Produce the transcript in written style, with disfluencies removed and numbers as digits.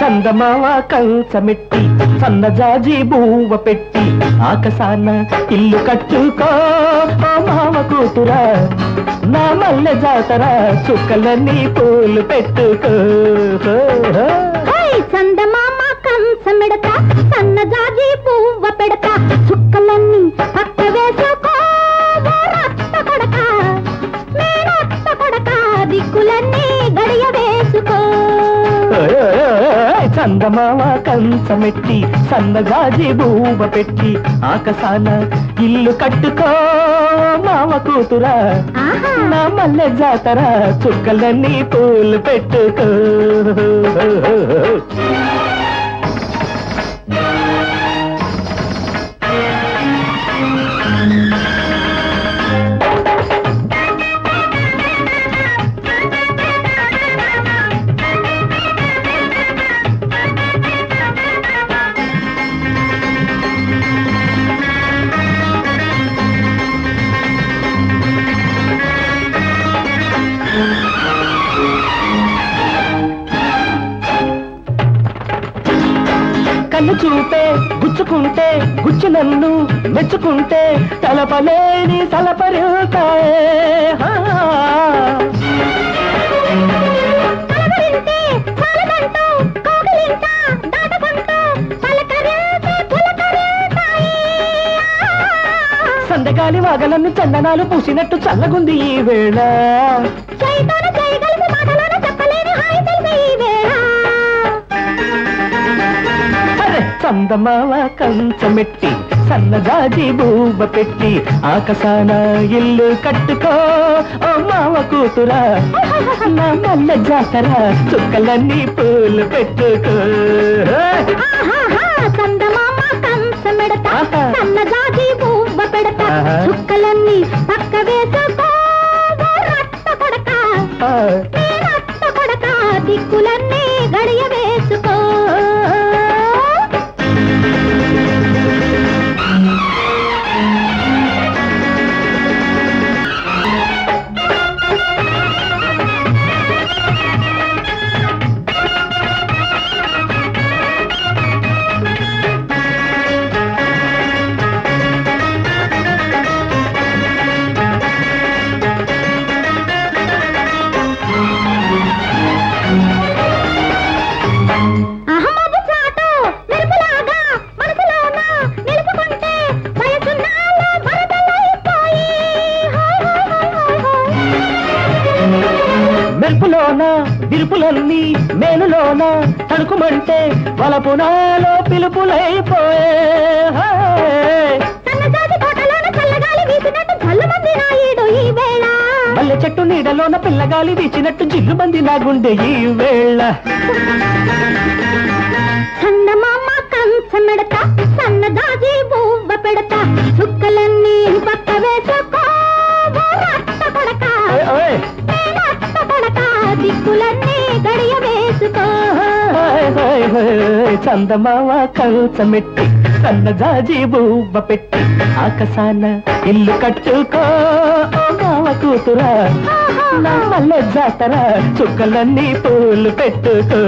చందమామ కంచమెట్టి సన్నజాజి బూవ పెట్టి ఆకాశాన ఇల్లు కట్టుకో ఓ మామ కూతురా నా మల్లె జాతర చుక్కలన్నీ పూలు పెట్టుకో చందమామ కంచమెడతా సన్నజాజి బూవ పెడతా చుక్కలన్నీ పక్క వేసుకో దిక్కులన్నీ గడియ వేసుకో చందమామ కంచమెట్టి సన్నజాజి బూవ పెట్టి ఆకాశాన ఇల్లు కట్టుకో మామ కూతురా నా మల్లె జాతర చుక్కలన్నీ పూలు పెట్టుకో కన్ను చూపే గుచ్చుకుంటే గుచ్చి నన్ను మెచ్చుకుంటే తలపలేని తలపరుతాయే సందగాలి వాగలన్నీ చందనాలు పూసినట్టు చల్లగుంది ఈ వేళ చందమామ కంచమెట్టి సన్నజాజి బూవ పెట్టి ఆకాశాన ఇల్లు కట్టుకో ఓ మామ కూతురా నా మల్లె జాతర చుక్కలన్నీ పూలు పెట్టుకో చందమామ కంచమెడతా సన్నజాజి బూవ పెడతా చుక్కలన్నీ పక్క వేసుకో రక్త కొడక దిక్కులన్నీ గడియ వేసుకో మెరుపులోన విరుపులన్నీ మేలులోన తడుకుమంటే వలపునాలో పిలుపులైపోయే మల్లె చెట్టు నీడలోన పిల్లగాలి వీచినట్టు జిల్లుమంది నా గుండె ఈ వేళ చందమామ కంచమెడతా సన్నజాజి బూవ పెడతా చుక్కలన్నీ పక్క వేసుకో దిక్కులన్నీ గడియ వేసుకో చందమామ కంచమెట్టి సన్నజాజి బూవ పెట్టి ఆకాశాన ఇల్లు కట్టుకో మామ కూతురా నా మల్లె జాతర చుక్కలన్నీ పూలు పెట్టుకో